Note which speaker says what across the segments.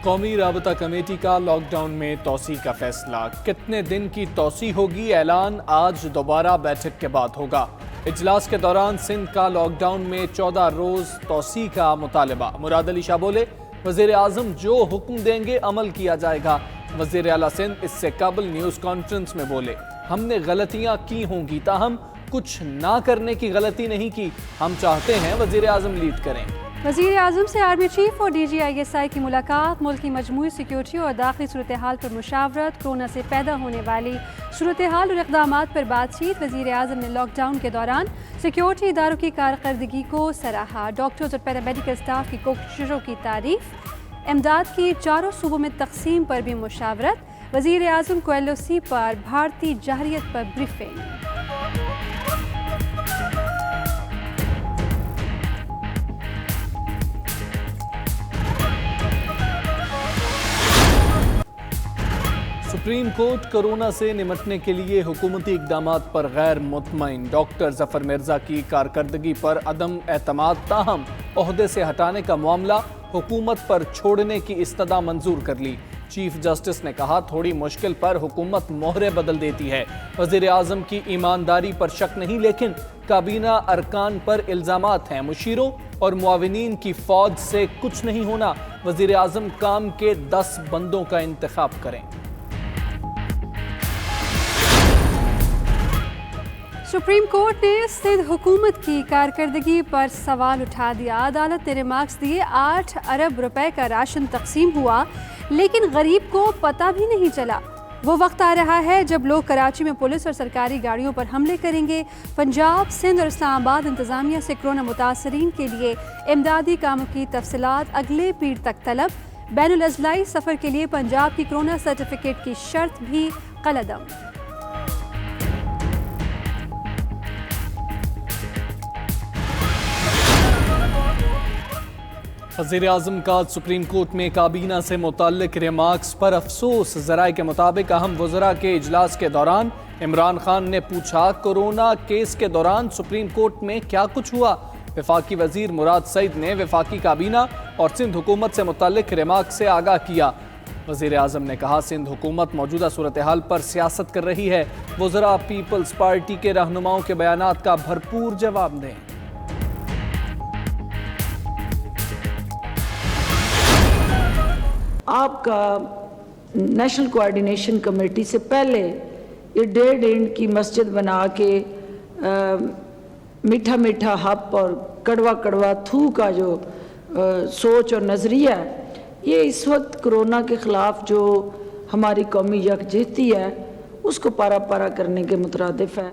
Speaker 1: قومی رابطہ کمیٹی کا لاک ڈاؤن میں توسیع کا فیصلہ، کتنے دن کی توسیع ہوگی اعلان آج دوبارہ بیٹھک کے بعد ہوگا۔ اجلاس کے دوران سندھ کا لاک ڈاؤن میں 14 روز توسیع کا مطالبہ، مراد علی شاہ بولے وزیر اعظم جو حکم دیں گے عمل کیا جائے گا۔ وزیر اعلیٰ سندھ اس سے قبل نیوز کانفرنس میں بولے ہم نے غلطیاں کی ہوں گی تاہم کچھ نہ کرنے کی غلطی نہیں کی، ہم چاہتے ہیں وزیر اعظم لیڈ کریں۔
Speaker 2: وزیر اعظم سے آرمی چیف اور D G I S I کی ملاقات، ملک کی مجموعی سیکیورٹی اور داخلی صورتحال پر مشاورت، کورونا سے پیدا ہونے والی صورتحال اور اقدامات پر بات چیت۔ وزیر اعظم نے لاک ڈاؤن کے دوران سیکیورٹی اداروں کی کارکردگی کو سراہا، ڈاکٹرز اور پیرامیڈیکل اسٹاف کی کوششوں کی تعریف، امداد کی چاروں صوبوں میں تقسیم پر بھی مشاورت۔ وزیر اعظم کو ایل او سی پر بھارتی جارحیت پر بریفنگ۔
Speaker 1: سپریم کورٹ کورونا سے نمٹنے کے لیے حکومتی اقدامات پر غیر مطمئن، ڈاکٹر ظفر مرزا کی کارکردگی پر عدم اعتماد، تاہم عہدے سے ہٹانے کا معاملہ حکومت پر چھوڑنے کی استدعا منظور کر لی۔ چیف جسٹس نے کہا تھوڑی مشکل پر حکومت مہرے بدل دیتی ہے، وزیر اعظم کی ایمانداری پر شک نہیں لیکن کابینہ ارکان پر الزامات ہیں، مشیروں اور معاونین کی فوج سے کچھ نہیں ہونا، وزیر اعظم کام کے 10 بندوں کا انتخاب کریں۔
Speaker 2: سپریم کورٹ نے سندھ حکومت کی کارکردگی پر سوال اٹھا دیا۔ عدالت نے ریمارکس دیے 8 ارب روپے کا راشن تقسیم ہوا لیکن غریب کو پتہ بھی نہیں چلا۔ وہ وقت آ رہا ہے جب لوگ کراچی میں پولیس اور سرکاری گاڑیوں پر حملے کریں گے۔ پنجاب، سندھ اور اسلام آباد انتظامیہ سے کورونا متاثرین کے لیے امدادی کاموں کی تفصیلات اگلے پیر تک طلب۔ بین الاضلاعی سفر کے لیے پنجاب کی کورونا سرٹیفکیٹ کی شرط بھی قلعدم۔
Speaker 1: وزیر اعظم کا سپریم کورٹ میں کابینہ سے متعلق ریمارکس پر افسوس، ذرائع کے مطابق اہم وزراء کے اجلاس کے دوران عمران خان نے پوچھا کورونا کیس کے دوران سپریم کورٹ میں کیا کچھ ہوا۔ وفاقی وزیر مراد سعید نے وفاقی کابینہ اور سندھ حکومت سے متعلق ریمارکس سے آگاہ کیا۔ وزیر اعظم نے کہا سندھ حکومت موجودہ صورتحال پر سیاست کر رہی ہے، وزراء پیپلز پارٹی کے رہنماؤں کے بیانات کا بھرپور جواب دیں۔
Speaker 3: آپ کا نیشنل کوآرڈینیشن کمیٹی سے پہلے یہ 1.5 اینٹ کی مسجد بنا کے میٹھا میٹھا ہپ اور کڑوا کڑوا تھو کا جو سوچ اور نظریہ ہے، یہ اس وقت کرونا کے خلاف جو ہماری قومی یکجہتی ہے اس کو پارا پارا کرنے کے مترادف ہے۔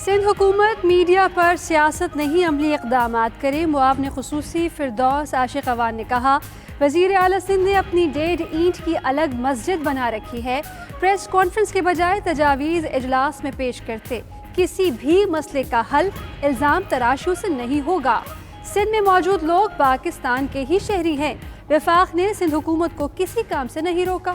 Speaker 2: سندھ حکومت میڈیا پر سیاست نہیں عملی اقدامات کرے، معاون خصوصی فردوس عاشق اوان نے کہا وزیر اعلیٰ سندھ نے اپنی 1.5 اینٹ کی الگ مسجد بنا رکھی ہے، پریس کانفرنس کے بجائے تجاویز اجلاس میں پیش کرتے، کسی بھی مسئلے کا حل الزام تراشوں سے نہیں ہوگا۔ سندھ میں موجود لوگ پاکستان کے ہی شہری ہیں، وفاق نے سندھ حکومت کو کسی کام سے نہیں روکا۔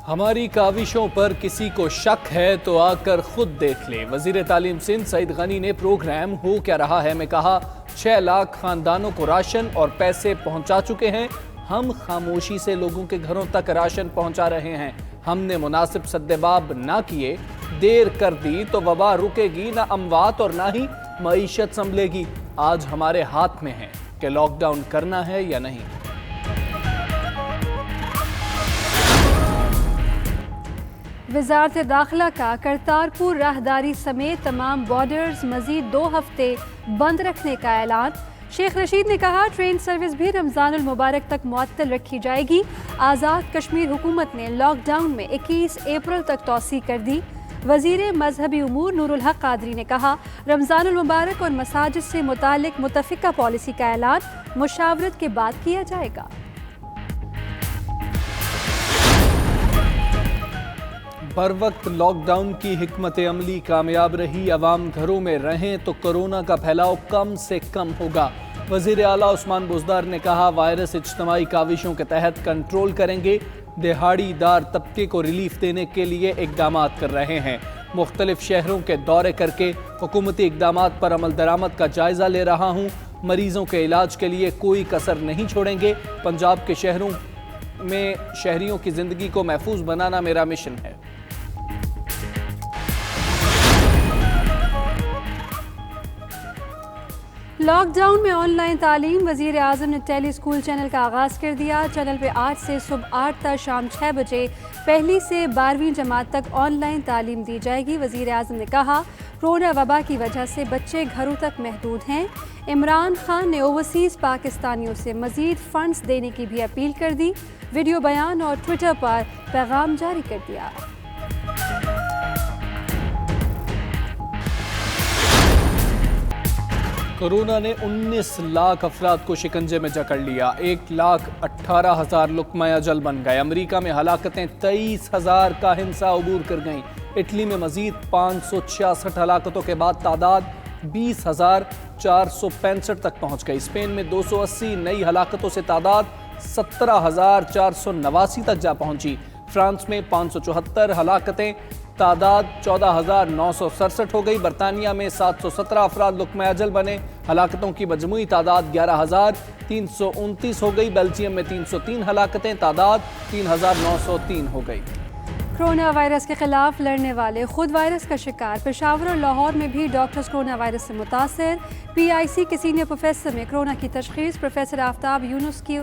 Speaker 1: ہماری کاوشوں پر کسی کو شک ہے تو آ کر خود دیکھ لے، وزیر تعلیم سندھ سعید غنی نے پروگرام ہو کیا رہا ہے میں کہا 6 لاکھ خاندانوں کو راشن اور پیسے پہنچا چکے ہیں، ہم خاموشی سے لوگوں کے گھروں تک راشن پہنچا رہے ہیں، ہم نے مناسب سدباب نہ کیے، دیر کر دی تو وبا رکے گی نہ اموات اور نہ ہی معیشت سنبھلے گی۔ آج ہمارے ہاتھ میں ہے کہ لاک ڈاؤن کرنا ہے یا نہیں۔
Speaker 2: وزارت داخلہ کا کرتارپور راہداری سمیت تمام بارڈرز مزید 2 ہفتے بند رکھنے کا اعلان۔ شیخ رشید نے کہا ٹرین سروس بھی رمضان المبارک تک معطل رکھی جائے گی۔ آزاد کشمیر حکومت نے لاک ڈاؤن میں 21 اپریل تک توسیع کر دی۔ وزیر مذہبی امور نور الحق قادری نے کہا رمضان المبارک اور مساجد سے متعلق متفقہ پالیسی کا اعلان مشاورت کے بعد کیا جائے گا۔
Speaker 1: بر وقت لاک ڈاؤن کی حکمت عملی کامیاب رہی، عوام گھروں میں رہیں تو کورونا کا پھیلاؤ کم سے کم ہوگا۔ وزیر اعلیٰ عثمان بزدار نے کہا وائرس اجتماعی کاوشوں کے تحت کنٹرول کریں گے، دہاڑی دار طبقے کو ریلیف دینے کے لیے اقدامات کر رہے ہیں۔ مختلف شہروں کے دورے کر کے حکومتی اقدامات پر عمل درآمد کا جائزہ لے رہا ہوں، مریضوں کے علاج کے لیے کوئی کسر نہیں چھوڑیں گے، پنجاب کے شہروں میں شہریوں کی زندگی کو محفوظ بنانا میرا مشن ہے۔
Speaker 2: لاک ڈاؤن میں آن لائن تعلیم، وزیر اعظم نے ٹیلی اسکول چینل کا آغاز کر دیا۔ چینل پہ آج سے صبح 8 تا شام 6 بجے پہلی سے 12ویں جماعت تک آن لائن تعلیم دی جائے گی۔ وزیر اعظم نے کہا کورونا وبا کی وجہ سے بچے گھروں تک محدود ہیں۔ عمران خان نے اوورسیز پاکستانیوں سے مزید فنڈز دینے کی بھی اپیل کر دی، ویڈیو بیان اور ٹویٹر پر پیغام جاری کر دیا۔
Speaker 1: کورونا نے 19 لاکھ افراد کو شکنجے میں جکڑ لیا، 1,18,000 لقمہ اجل بن گئے۔ امریکہ میں ہلاکتیں 23,000 کا ہنسا عبور کر گئیں۔ اٹلی میں مزید 566 ہلاکتوں کے بعد تعداد 20,465 تک پہنچ گئی۔ اسپین میں 280 نئی ہلاکتوں سے تعداد 17,489 تک جا پہنچی۔ فرانس میں 574 ہلاکتیں، تعداد 14,967 ہو گئی۔ برطانیہ میں 717 افراد لقمہ اجل بنے، ہلاکتوں کی مجموعی تعداد 11,329 ہو گئی۔ بیلجیم میں 303 ہلاکتیں، تعداد 3,903 ہو گئی۔
Speaker 2: کورونا وائرس کے خلاف لڑنے والے خود وائرس کا شکار، پشاور اور لاہور میں بھی ڈاکٹرز کورونا وائرس سے متاثر۔ PIC کے سینئر پروفیسر میں کورونا کی تشخیص، پروفیسر آفتاب یونس کی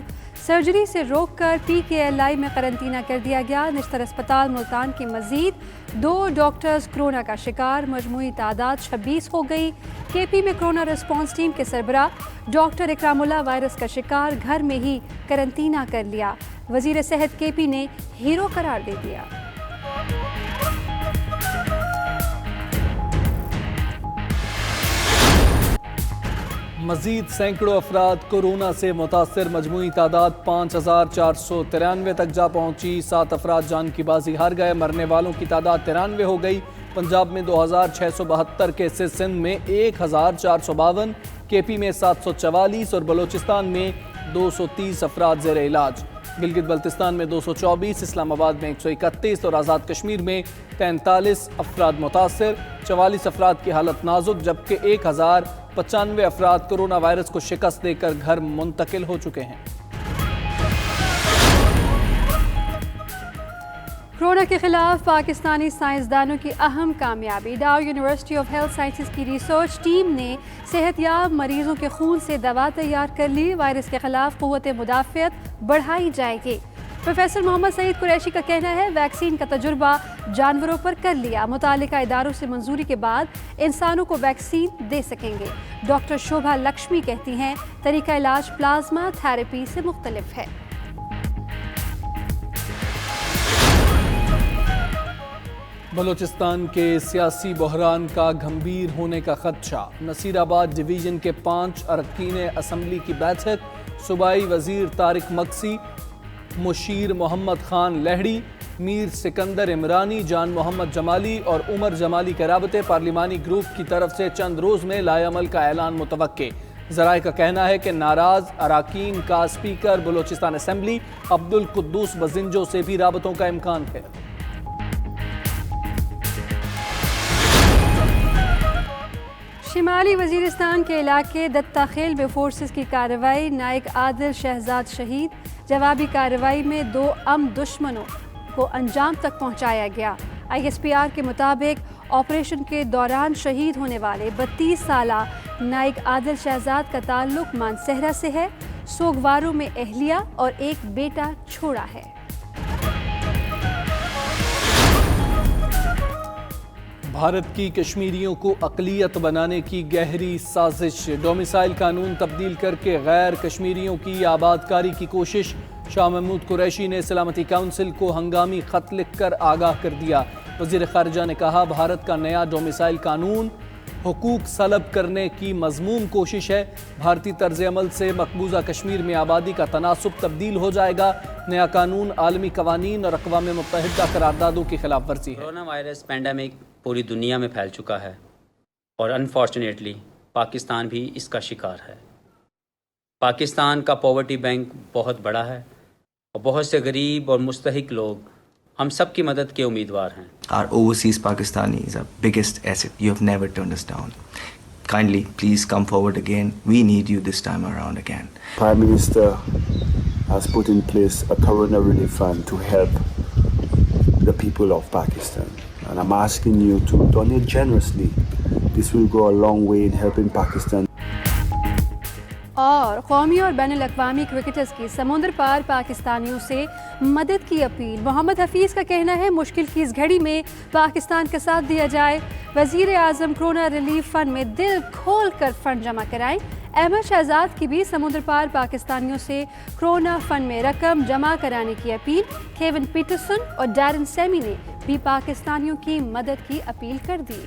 Speaker 2: سرجری سے روک کر PKLI میں قرنطینہ کر دیا گیا۔ نشتر اسپتال ملتان کی مزید 2 ڈاکٹرز کورونا کا شکار، مجموعی تعداد 26 ہو گئی۔ KP میں کورونا ریسپانس ٹیم کے سربراہ ڈاکٹر اکرام اللہ وائرس کا شکار، گھر میں ہی قرنطینہ کر لیا۔ وزیر صحت KP نے ہیرو قرار دے دیا۔
Speaker 1: مزید سینکڑوں افراد کورونا سے متاثر، مجموعی تعداد 5,493 تک جا پہنچی۔ 7 افراد جان کی بازی ہار گئے، مرنے والوں کی تعداد 93 ہو گئی۔ پنجاب میں 2,672 کیسز، سندھ میں 1,452، KP میں 744 اور بلوچستان میں 230 افراد زیر علاج۔ گلگت بلتستان میں 224، اسلام آباد میں 131 اور آزاد کشمیر میں 43 افراد متاثر، 44 افراد کی حالت نازک، جبکہ 1,095 افراد کورونا وائرس کو شکست دے کر گھر منتقل ہو چکے ہیں۔
Speaker 2: کورونا کے خلاف پاکستانی سائنسدانوں کی اہم کامیابی، ڈاؤ یونیورسٹی آف ہیلتھ سائنسز کی ریسرچ ٹیم نے صحت یاب مریضوں کے خون سے دوا تیار کر لی، وائرس کے خلاف قوت مدافعت بڑھائی جائے گی۔ پروفیسر محمد سعید قریشی کا کہنا ہے ویکسین کا تجربہ جانوروں پر کر لیا، متعلقہ اداروں سے منظوری کے بعد انسانوں کو ویکسین دے سکیں گے۔ ڈاکٹر شوبھا لکشمی کہتی ہیں طریقہ علاج پلازما تھراپی سے مختلف ہے۔
Speaker 1: بلوچستان کے سیاسی بحران کا گھمبیر ہونے کا خدشہ، نصیر آباد ڈویژن کے 5 اراکین اسمبلی کی بیٹھک، صوبائی وزیر طارق مکسی، مشیر محمد خان لہڑی، میر سکندر عمرانی، جان محمد جمالی اور عمر جمالی کے رابطے، پارلیمانی گروپ کی طرف سے چند روز میں لائے عمل کا اعلان متوقع۔ ذرائع کا کہنا ہے کہ ناراض اراکین کا اسپیکر بلوچستان اسمبلی عبدالقدوس بزنجو سے بھی رابطوں کا امکان ہے۔
Speaker 2: شمالی وزیرستان کے علاقے دتا خیل میں فورسز کی کارروائی، نائک عادل شہزاد شہید، جوابی کارروائی میں 2 دشمنوں کو انجام تک پہنچایا گیا۔ ISPR کے مطابق آپریشن کے دوران شہید ہونے والے 32 سالہ نائک عادل شہزاد کا تعلق مانسہرہ سے ہے، سوگواروں میں اہلیہ اور ایک بیٹا چھوڑا ہے۔
Speaker 1: بھارت کی کشمیریوں کو اقلیت بنانے کی گہری سازش، ڈومیسائل قانون تبدیل کر کے غیر کشمیریوں کی آباد کاری کی کوشش، شاہ محمود قریشی نے سلامتی کونسل کو ہنگامی خط لکھ کر آگاہ کر دیا۔ وزیر خارجہ نے کہا بھارت کا نیا ڈومیسائل قانون حقوق سلب کرنے کی مذموم کوشش ہے، بھارتی طرز عمل سے مقبوضہ کشمیر میں آبادی کا تناسب تبدیل ہو جائے گا، نیا قانون عالمی قوانین اور اقوام متحدہ قراردادوں کی خلاف ورزی ہے۔
Speaker 4: کورونا وائرس پینڈیمک پوری دنیا میں پھیل چکا ہے اور انفارچونیٹلی پاکستان بھی اس کا شکار ہے۔ پاکستان کا پاورٹی بینک بہت بڑا ہے اور بہت سے غریب اور مستحق لوگ ہم سب کی مدد کے امیدوار ہیں.
Speaker 5: Our overseas Pakistani is our biggest asset. You have never turned us down. Kindly, please come forward again. We need you this time around again.
Speaker 6: Prime Minister has put in place a Corona Relief Fund to help the people of Pakistan. And I'm asking you to donate generously. This will go a long way in helping Pakistan.
Speaker 2: اور قومی اور بین الاقوامی cricketers کی سمندر پار پاکستانیوں سے مدد کی اپیل. محمد حفیظ کا کہنا ہے مشکل کی اس گھڑی میں پاکستان کا ساتھ دیا جائے. وزیر اعظم کرونا ریلیف فنڈ میں دل کھول کر فنڈ جمع کرائیں. احمد شہزاد کی بھی سمندر پار پاکستانیوں سے کرونا فنڈ میں رقم جمع کرانے کی اپیل. کیون پیٹرسن اور ڈیرن سیمی نے بھی پاکستانیوں کی مدد کی اپیل کر دی.